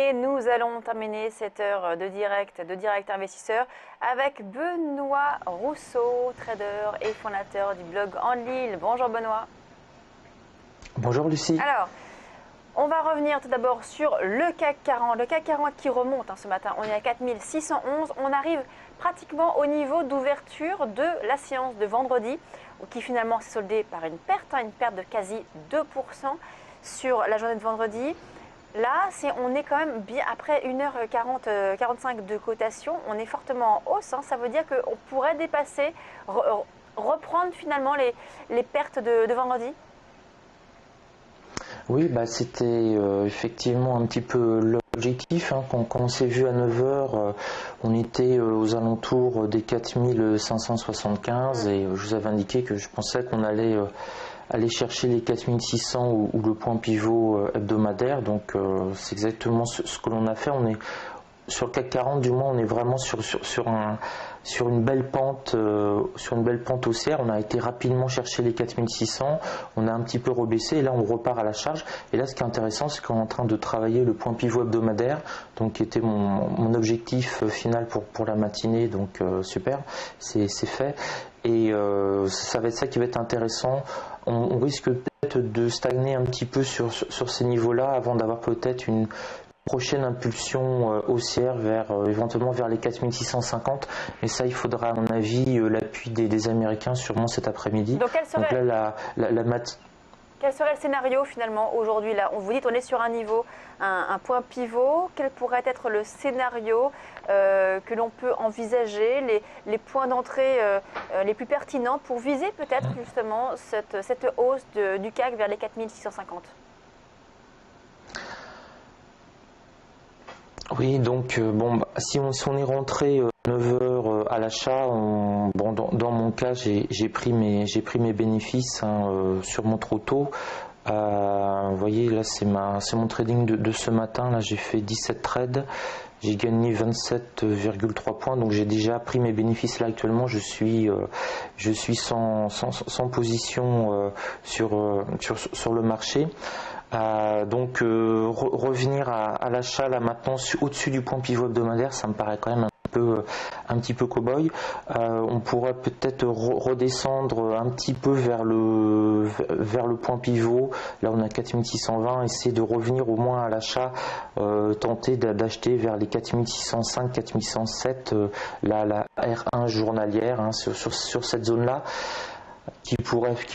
Et nous allons terminer cette heure de direct investisseur avec Benoît Rousseau, trader et fondateur du blog Enlil. Bonjour Benoît. Bonjour Lucie. Alors, on va revenir tout d'abord sur le CAC 40. Le CAC 40 qui remonte ce matin, on est à 4611. On arrive pratiquement au niveau d'ouverture de la séance de vendredi, qui finalement s'est soldée par une perte de quasi 2% sur la journée de vendredi. Là, on est quand même bien après 1h40, 45 de cotation, on est fortement en hausse. Ça veut dire qu'on pourrait dépasser, reprendre finalement les pertes de vendredi. Oui, c'était effectivement un petit peu l'objectif. Quand on s'est vu à 9 heures, on était aux alentours des 4575 et je vous avais indiqué que je pensais qu'on allait aller chercher les 4600 ou le point pivot hebdomadaire. Donc c'est exactement ce que l'on a fait. On est sur le CAC 40, du moins, on est vraiment sur une belle pente, haussière. On a été rapidement chercher les 4600, on a un petit peu rebaissé et là on repart à la charge. Et là, ce qui est intéressant, c'est qu'on est en train de travailler le point pivot hebdomadaire, donc qui était mon objectif final pour la matinée. Donc super, c'est fait. Et ça va être ça qui va être intéressant. On risque peut-être de stagner un petit peu sur ces niveaux-là avant d'avoir peut-être une prochaine impulsion haussière éventuellement vers les 4650, et ça il faudra à mon avis l'appui des Américains sûrement cet après-midi. Donc là quel serait le scénario finalement aujourd'hui là? On vous dit qu'on est sur un niveau, un point pivot. Quel pourrait être le scénario que l'on peut envisager, les points d'entrée les plus pertinents pour viser peut-être justement cette hausse du CAC vers les 4650? Oui, donc si on est rentré 9 heures à l'achat, dans mon cas j'ai pris mes bénéfices sur mon trop tôt. Vous voyez là c'est mon trading de ce matin. Là j'ai fait 17 trades, j'ai gagné 27,3 points, donc j'ai déjà pris mes bénéfices. Là actuellement je suis sans position sur le marché. Revenir à l'achat là maintenant au-dessus du point pivot hebdomadaire, ça me paraît quand même un petit peu cow-boy. On pourrait peut-être redescendre un petit peu vers le point pivot. Là on a 4620, essayer de revenir au moins à l'achat, tenter d'acheter vers les 4605, 4607, la R1 journalière sur cette zone là, qui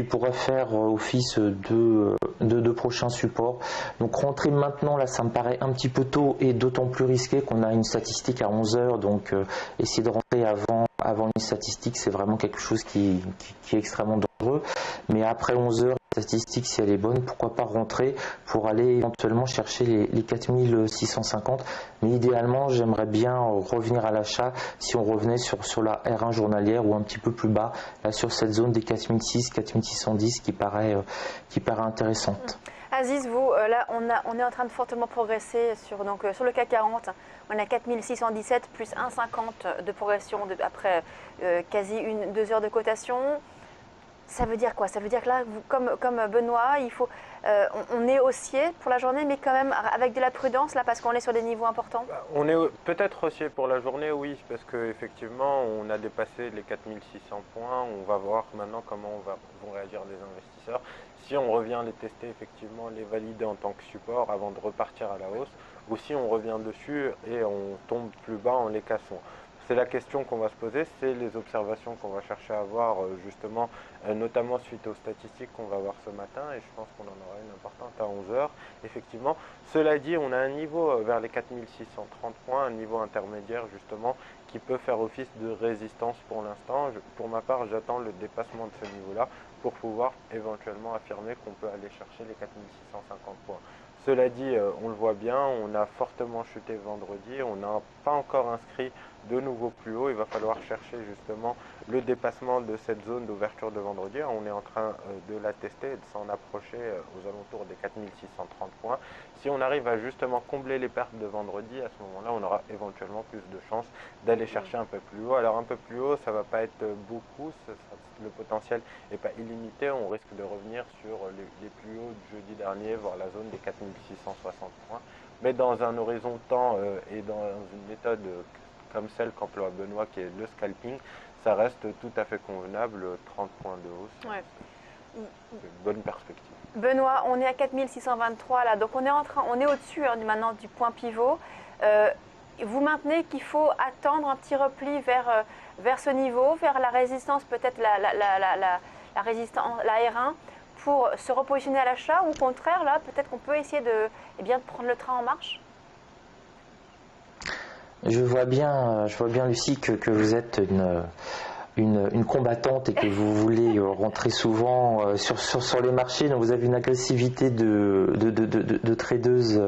pourrait faire office de prochains supports. Donc rentrer maintenant, là ça me paraît un petit peu tôt et d'autant plus risqué qu'on a une statistique à 11 heures, donc essayer de rentrer avant une statistique, c'est vraiment quelque chose qui est extrêmement dangereux. Mais après 11 heures, la statistique, si elle est bonne, pourquoi pas rentrer pour aller éventuellement chercher les 4650. Mais idéalement, j'aimerais bien revenir à l'achat si on revenait sur la R1 journalière ou un petit peu plus bas, là sur cette zone des 4600, 4610 qui paraît intéressante. Aziz, vous, là, on est en train de fortement progresser sur le CAC 40. On a 4617 plus 1,50 de progression après quasi 2 heures de cotation. Ça veut dire quoi? Ça veut dire que là, comme Benoît, on est haussier pour la journée, mais quand même avec de la prudence là, parce qu'on est sur des niveaux importants. On est peut-être haussier pour la journée, oui, parce qu'effectivement, on a dépassé les 4600 points. On va voir maintenant comment vont réagir les investisseurs. Si on revient les tester, effectivement, les valider en tant que support avant de repartir à la hausse, ou si on revient dessus et on tombe plus bas en les cassant. C'est la question qu'on va se poser, c'est les observations qu'on va chercher à avoir justement, notamment suite aux statistiques qu'on va voir ce matin, et je pense qu'on en aura une importante à 11 heures. Effectivement, cela dit, on a un niveau vers les 4630 points, un niveau intermédiaire justement, qui peut faire office de résistance pour l'instant. Pour ma part, j'attends le dépassement de ce niveau-là pour pouvoir éventuellement affirmer qu'on peut aller chercher les 4650 points. Cela dit, on le voit bien, on a fortement chuté vendredi, on n'a pas encore inscrit de nouveau plus haut. Il va falloir chercher justement le dépassement de cette zone d'ouverture de vendredi. On est en train de la tester et de s'en approcher aux alentours des 4630 points. Si on arrive à justement combler les pertes de vendredi, à ce moment-là, on aura éventuellement plus de chances d'aller chercher un peu plus haut. Alors un peu plus haut, ça ne va pas être beaucoup, le potentiel n'est pas illimité. On risque de revenir sur les plus hauts de jeudi dernier, voire la zone des 4660 points, mais dans un horizon de temps et dans une méthode comme celle qu'emploie Benoît, qui est le scalping, ça reste tout à fait convenable, 30 points de hausse. Ouais. C'est une bonne perspective. Benoît, on est à 4623 là, donc on est au-dessus maintenant du point pivot. Vous maintenez qu'il faut attendre un petit repli vers ce niveau, vers la résistance, peut-être la résistance, la R1, pour se repositionner à l'achat, ou au contraire, là, peut-être qu'on peut essayer de prendre le train en marche? Je vois bien, Lucie, que vous êtes une combattante et que vous voulez rentrer souvent sur les marchés, donc vous avez une agressivité de tradeuse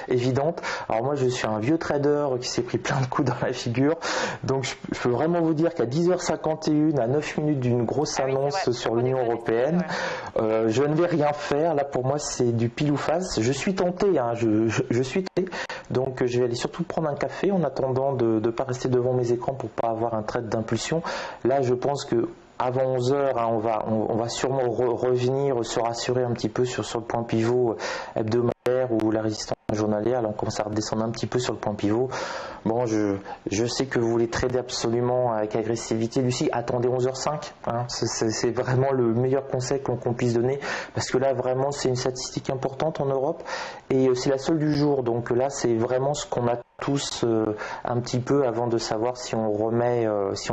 évidente. Alors moi je suis un vieux trader qui s'est pris plein de coups dans la figure, donc je peux vraiment vous dire qu'à 10h51, à 9 minutes d'une grosse annonce sur l'Union européenne, je ne vais rien faire. Là pour moi c'est du pile ou face. Je suis tenté, hein, je suis tenté, donc je vais aller surtout prendre un café en attendant de ne pas rester devant mes écrans pour pas avoir un trade d'impulsion. Là, je pense que avant 11h, hein, on va sûrement revenir, se rassurer un petit peu sur le point pivot hebdomadaire ou la résistance journalière. Là, on commence à redescendre un petit peu sur le point pivot. Bon, je sais que vous voulez trader absolument avec agressivité, Lucie. Attendez 11h05. Hein, c'est vraiment le meilleur conseil qu'on puisse donner, parce que là, vraiment, c'est une statistique importante en Europe et c'est la seule du jour. Donc là, c'est vraiment ce qu'on a tous un petit peu avant de savoir si on remet, si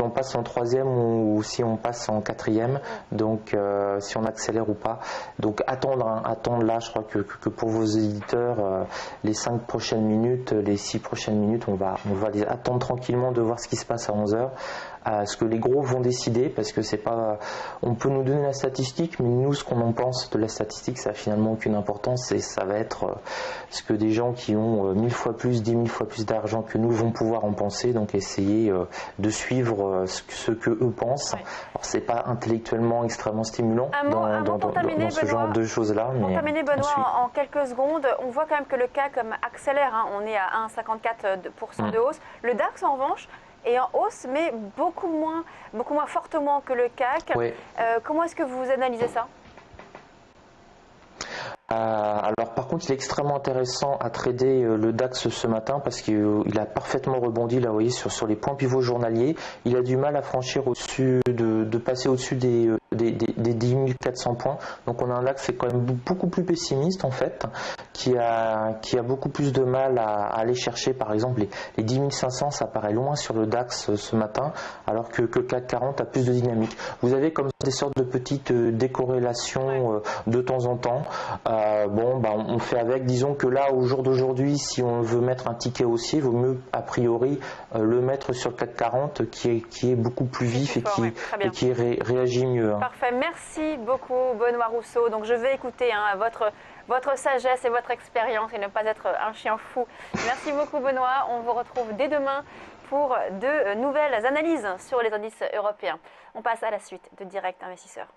on passe en troisième ou si on passe en quatrième, donc si on accélère ou pas. Donc attendre là, je crois que pour vos éditeurs, les 5 prochaines minutes, les 6 prochaines minutes, on va les attendre tranquillement de voir ce qui se passe à 11h. Ce que les gros vont décider, parce que c'est pas, on peut nous donner la statistique, mais nous, ce qu'on en pense de la statistique, ça a finalement aucune importance, et ça va être ce que des gens qui ont 1000 fois plus, 10 000 fois plus d'argent que nous vont pouvoir en penser, donc essayer de suivre ce que eux pensent. Ouais. Alors c'est pas intellectuellement extrêmement stimulant dans ce genre de choses-là. Pour terminer, Benoît, en quelques secondes, on voit quand même que le CAC accélère, hein, on est à 1,54% de hausse. Le DAX, en revanche, est en hausse, mais beaucoup moins fortement que le CAC. Oui. Comment est-ce que vous analysez ça ? Alors par contre, il est extrêmement intéressant à trader le DAX ce matin, parce qu'il a parfaitement rebondi, là vous voyez, sur les points pivots journaliers. Il a du mal à franchir au-dessus de passer au-dessus des 10 400 points. Donc on a un DAX qui est quand même beaucoup plus pessimiste en fait, qui a beaucoup plus de mal à aller chercher par exemple les 10 500, ça paraît loin sur le DAX ce matin, alors que le CAC 40 a plus de dynamique. Vous avez comme des sortes de petites décorrélations de temps en temps. On fait avec. Disons que là, au jour d'aujourd'hui, si on veut mettre un ticket haussier, il vaut mieux a priori le mettre sur le CAC 40 qui est beaucoup plus vif et qui réagit mieux. Hein. Parfait, merci beaucoup Benoît Rousseau. Donc je vais écouter votre sagesse et votre expérience et ne pas être un chien fou. Merci beaucoup Benoît. On vous retrouve dès demain pour de nouvelles analyses sur les indices européens. On passe à la suite de Direct Investisseur.